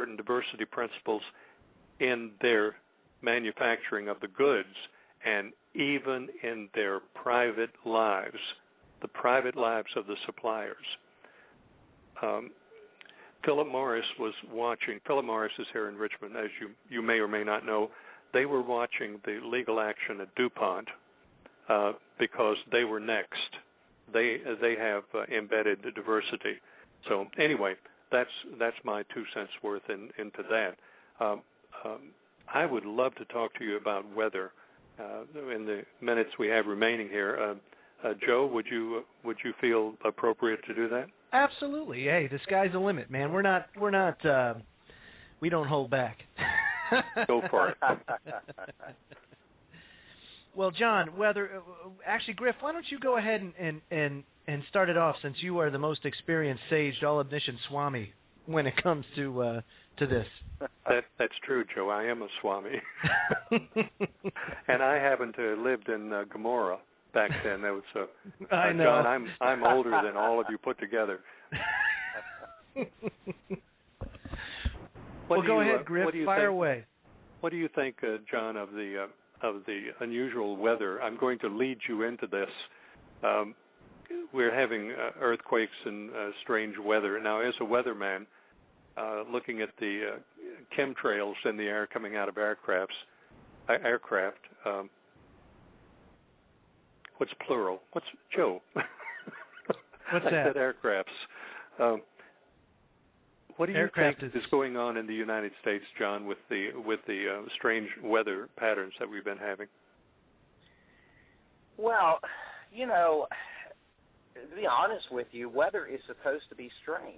certain diversity principles in their manufacturing of the goods and even in their private lives, the private lives of the suppliers. Philip Morris was watching. Philip Morris is here in Richmond, as you may or may not know. They were watching the legal action at DuPont because they were next. They have embedded diversity. So anyway, that's my 2 cents worth into that. I would love to talk to you about weather in the minutes we have remaining here. Joe, would you feel appropriate to do that? Absolutely. Hey, the sky's the limit, man. We don't hold back. Go for it. Well, John, actually, Griff, why don't you go ahead and start it off, since you are the most experienced sage, all-omniscient Swami when it comes to this. That's true, Joe. I am a Swami. And I happen to have lived in Gomorrah back then. That was I know. John, I'm older than all of you put together. Well, go ahead, Griff. Fire away. What do you think, John, of the unusual weather? I'm going to lead you into this. We're having earthquakes and strange weather. Now, as a weatherman, looking at the chemtrails in the air coming out of aircraft, what's plural? What's Joe? What's that? I said aircrafts. What do you think is going on in the United States, John, with the strange weather patterns that we've been having? Well, to be honest with you, weather is supposed to be strange.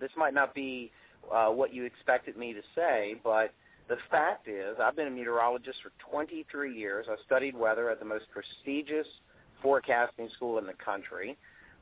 This might not be what you expected me to say, but the fact is I've been a meteorologist for 23 years. I've studied weather at the most prestigious forecasting school in the country.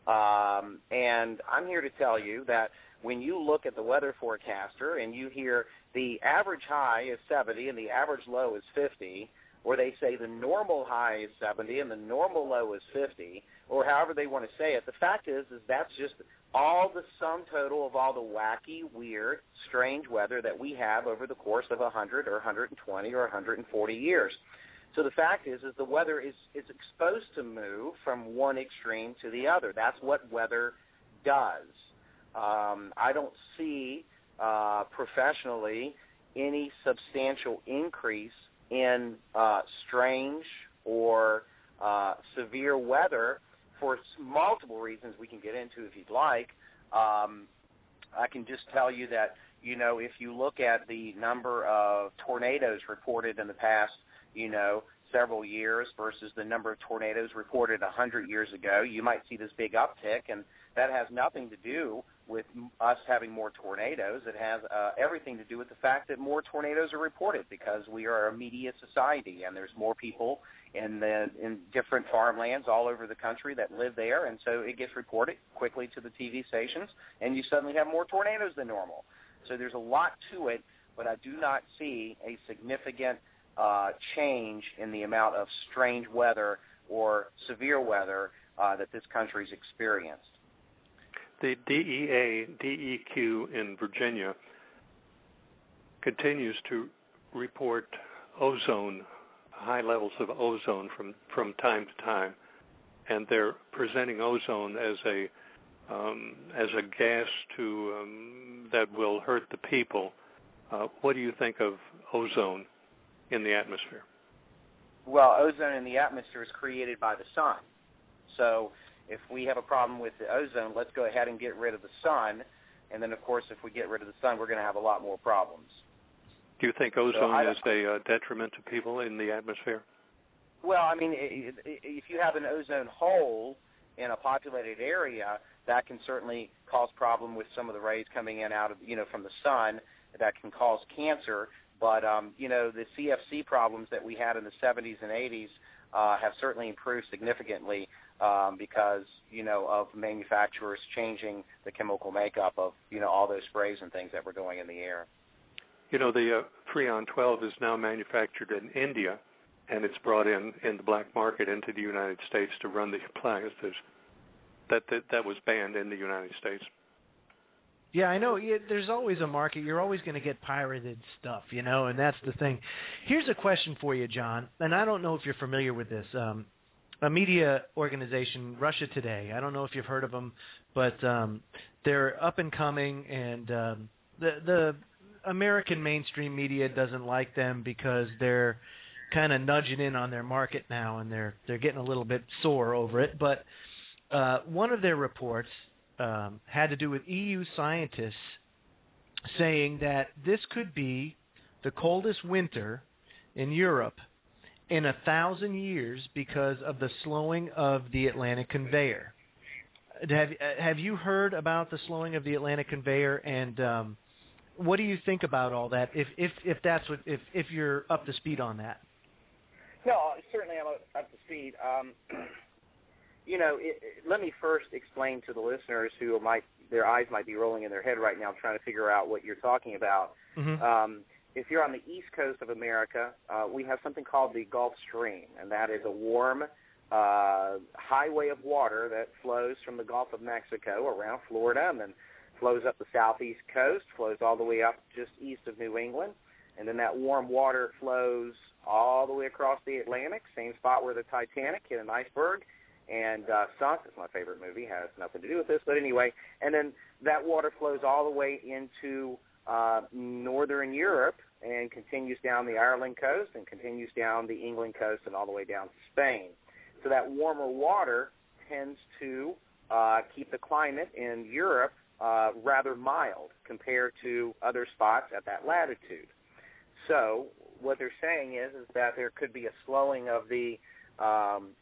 And I'm here to tell you that when you look at the weather forecaster and you hear the average high is 70 and the average low is 50, or they say the normal high is 70 and the normal low is 50, or however they want to say it, the fact is that's just all the sum total of all the wacky, weird, strange weather that we have over the course of 100 or 120 or 140 years. So the fact is the weather is exposed to move from one extreme to the other. That's what weather does. I don't see professionally any substantial increase in strange or severe weather for multiple reasons we can get into if you'd like. I can just tell you that, if you look at the number of tornadoes reported in the past, several years versus the number of tornadoes reported 100 years ago, you might see this big uptick, and that has nothing to do with us having more tornadoes. It has everything to do with the fact that more tornadoes are reported because we are a media society, and there's more people in different farmlands all over the country that live there, and so it gets reported quickly to the TV stations, and you suddenly have more tornadoes than normal. So there's a lot to it, but I do not see a significant change in the amount of strange weather or severe weather that this country's experienced. The DEQ in Virginia continues to report ozone, high levels of ozone from time to time, and they're presenting ozone as a gas that will hurt the people. What do you think of ozone in the atmosphere? Well, ozone in the atmosphere is created by the sun. So if we have a problem with the ozone, let's go ahead and get rid of the sun. And then, of course, if we get rid of the sun, we're going to have a lot more problems. Do you think ozone is a detriment to people in the atmosphere? Well, I mean, if you have an ozone hole in a populated area, that can certainly cause problem with some of the rays coming in out of, from the sun that can cause cancer. But, the CFC problems that we had in the 70s and 80s have certainly improved significantly because, of manufacturers changing the chemical makeup of, all those sprays and things that were going in the air. The Freon 12 is now manufactured in India, and it's brought in the black market into the United States to run the appliances. That was banned in the United States. Yeah, I know. There's always a market. You're always going to get pirated stuff, and that's the thing. Here's a question for you, John, and I don't know if you're familiar with this. A media organization, Russia Today. I don't know if you've heard of them, but they're up and coming, and the American mainstream media doesn't like them because they're kind of nudging in on their market now, and they're getting a little bit sore over it. But one of their reports had to do with EU scientists saying that this could be the coldest winter in Europe in 1,000 years because of the slowing of the Atlantic conveyor. Have you heard about the slowing of the Atlantic conveyor, and what do you think about all that? If you're up to speed on that. No, certainly I'm up to speed. Let me first explain to the listeners who their eyes might be rolling in their head right now trying to figure out what you're talking about. Mm-hmm. If you're on the east coast of America, we have something called the Gulf Stream, and that is a warm highway of water that flows from the Gulf of Mexico around Florida and then flows up the southeast coast, flows all the way up just east of New England, and then that warm water flows all the way across the Atlantic, same spot where the Titanic hit an iceberg and sunk. It's my favorite movie, has nothing to do with this, but anyway. And then that water flows all the way into northern Europe and continues down the Ireland coast and continues down the England coast and all the way down to Spain. So that warmer water tends to keep the climate in Europe rather mild compared to other spots at that latitude. So what they're saying is that there could be a slowing of the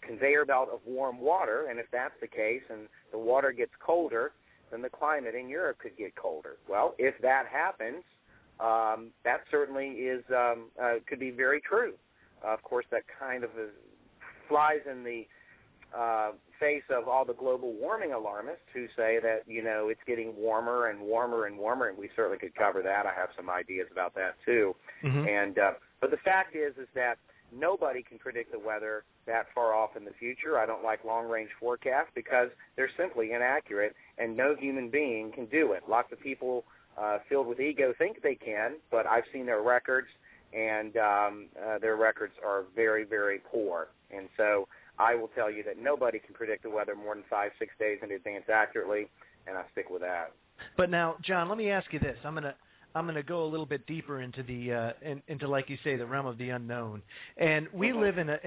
conveyor belt of warm water, and if that's the case and the water gets colder, then the climate in Europe could get colder. Well, if that happens, that certainly is could be very true. Of course, that kind of flies in the face of all the global warming alarmists who say that, it's getting warmer and warmer and warmer, and we certainly could cover that. I have some ideas about that, too. Mm-hmm. But the fact is that nobody can predict the weather that far off in the future. I don't like long-range forecasts because they're simply inaccurate, and no human being can do it. Lots of people filled with ego think they can, but I've seen their records, and their records are very, very poor. And so I will tell you that nobody can predict the weather more than 5-6 days in advance accurately, and I stick with that. But now, John, let me ask you this. I'm gonna go a little bit deeper into the into, like you say, the realm of the unknown. And we live in a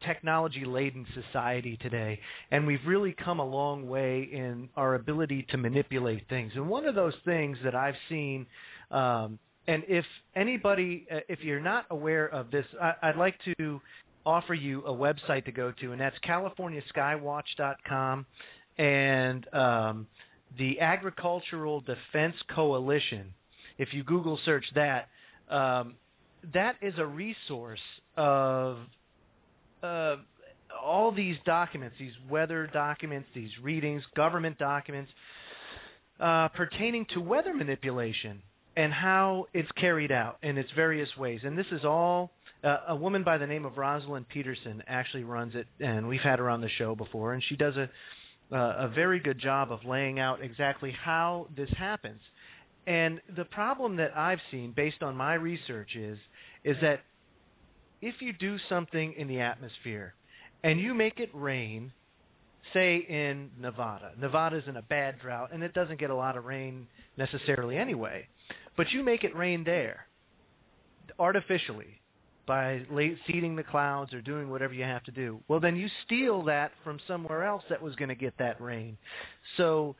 technology-laden society today, and we've really come a long way in our ability to manipulate things. And one of those things that I've seen, and if anybody, if you're not aware of this, I'd like to offer you a website to go to, and that's CaliforniaSkywatch.com, and the Agricultural Defense Coalition. If you Google search that, that is a resource of all these documents, these weather documents, these readings, government documents pertaining to weather manipulation and how it's carried out in its various ways. And this is all a woman by the name of Rosalind Peterson actually runs it, and we've had her on the show before, and she does a very good job of laying out exactly how this happens. And the problem that I've seen based on my research is that if you do something in the atmosphere and you make it rain, say in Nevada. Nevada's in a bad drought, and it doesn't get a lot of rain necessarily anyway. But you make it rain there artificially by seeding the clouds or doing whatever you have to do. Well, then you steal that from somewhere else that was going to get that rain. So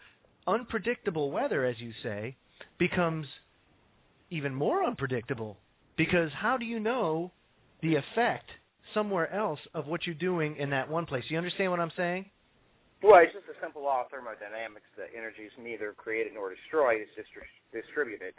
unpredictable weather, as you say, becomes even more unpredictable, because how do you know the effect somewhere else of what you're doing in that one place? You understand what I'm saying? Well, it's just a simple law of thermodynamics that energy is neither created nor destroyed. It's just distributed.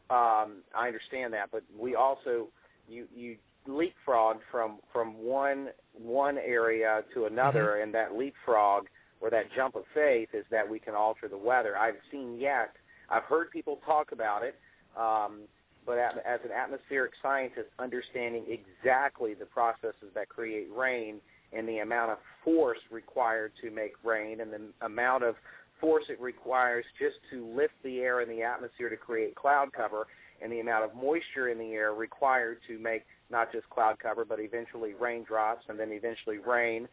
I understand that, but we also you leapfrog from one area to another, and that leapfrog or that jump of faith is that we can alter the weather. I've heard people talk about it, but as an atmospheric scientist, understanding exactly the processes that create rain and the amount of force required to make rain and the amount of force it requires just to lift the air in the atmosphere to create cloud cover, and the amount of moisture in the air required to make not just cloud cover, but eventually raindrops and then eventually rain.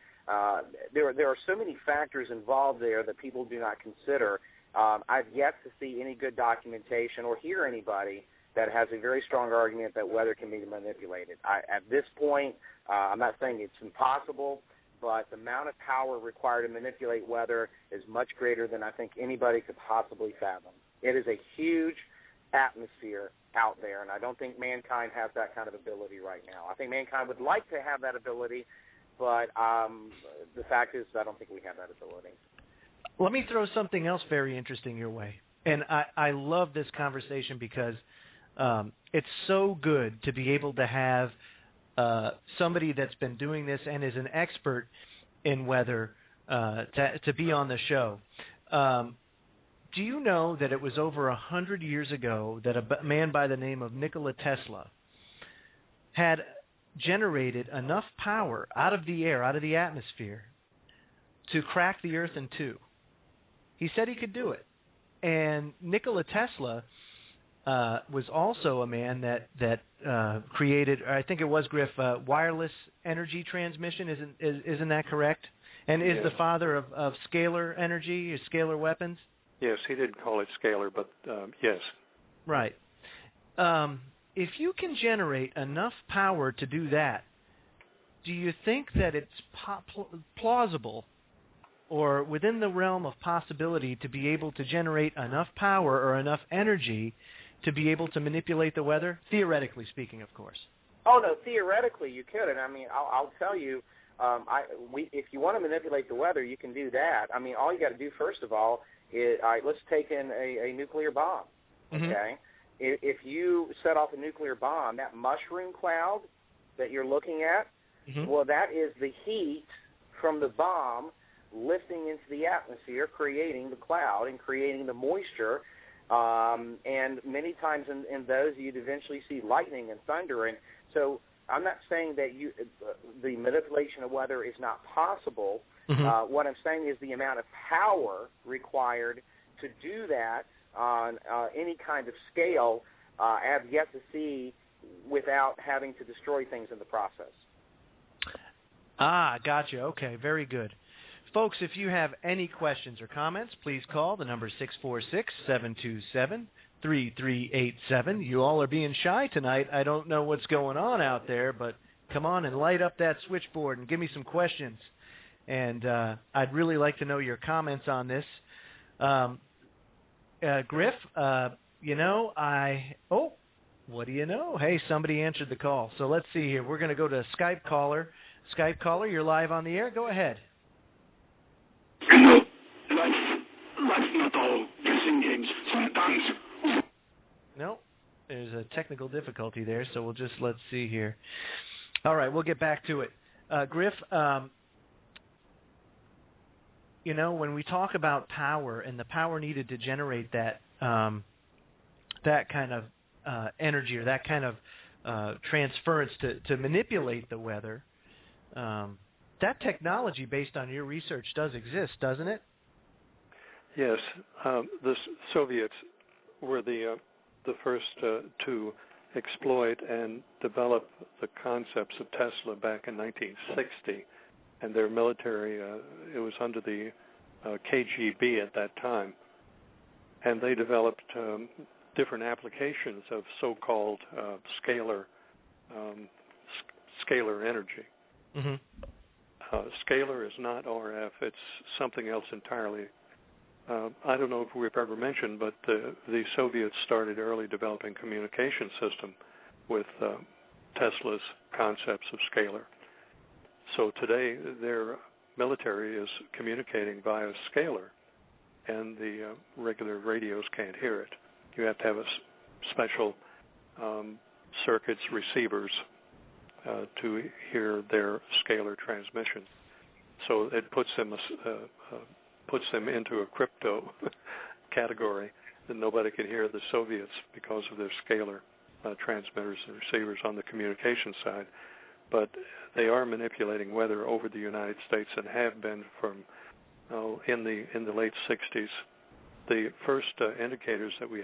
There are so many factors involved there that people do not consider. I've yet to see any good documentation or hear anybody that has a very strong argument that weather can be manipulated. At this point, I'm not saying it's impossible, but the amount of power required to manipulate weather is much greater than I think anybody could possibly fathom. It is a huge atmosphere out there, and I don't think mankind has that kind of ability right now. I think mankind would like to have that ability, but the fact is I don't think we have that ability. Let me throw something else very interesting your way. And I love this conversation because it's so good to be able to have somebody that's been doing this and is an expert in weather to be on the show. Do you know that it was over 100 years ago that a man by the name of Nikola Tesla had generated enough power out of the air, out of the atmosphere, to crack the Earth in two? He said he could do it. And Nikola Tesla was also a man that created, I think it was, Griff, wireless energy transmission. Isn't that correct? And is the father of scalar energy, scalar weapons? Yes, he didn't call it scalar, but yes. Right. If you can generate enough power to do that, do you think that it's plausible or within the realm of possibility to be able to generate enough power or enough energy to be able to manipulate the weather? Theoretically speaking, of course. Oh, no, theoretically you could. And, I mean, I'll tell you, if you want to manipulate the weather, you can do that. I mean, all you got to do, first of all, is, all right, let's take in a nuclear bomb, okay? Mm-hmm. If you set off a nuclear bomb, that mushroom cloud that you're looking at, mm-hmm. well, that is the heat from the bomb lifting into the atmosphere, creating the cloud and creating the moisture. And many times in those, you'd eventually see lightning and thunder. And so I'm not saying that the manipulation of weather is not possible. Mm-hmm. What I'm saying is the amount of power required to do that on any kind of scale I have yet to see without having to destroy things in the process. Ah, gotcha. Okay, very good. Folks, if you have any questions or comments, please call the number 646-727-3387. You all are being shy tonight. I don't know what's going on out there, but come on and light up that switchboard and give me some questions. And I'd really like to know your comments on this. Griff, what do you know? Hey, somebody answered the call. So let's see here. We're going to go to Skype caller. Skype caller, you're live on the air. Go ahead. Life's not all guessing games. Sometimes. No, there's a technical difficulty there, so let's see here. All right, we'll get back to it. Griff, when we talk about power and the power needed to generate that kind of energy or that kind of transference to manipulate the weather, that technology, based on your research, does exist, doesn't it? Yes. The Soviets were the first to exploit and develop the concepts of Tesla back in 1960, and their military, it was under the KGB at that time, and they developed different applications of so-called scalar energy. Mm-hmm. Scalar is not RF, it's something else entirely. I don't know if we've ever mentioned, but the Soviets started early developing communication system with Tesla's concepts of scalar. So today their military is communicating via scalar, and the regular radios can't hear it. You have to have a special circuits, receivers, to hear their scalar transmission. So it puts them into a crypto category that nobody can hear the Soviets because of their scalar transmitters and receivers on the communication side. But they are manipulating weather over the United States and have been from in the late 60s. The first indicators that we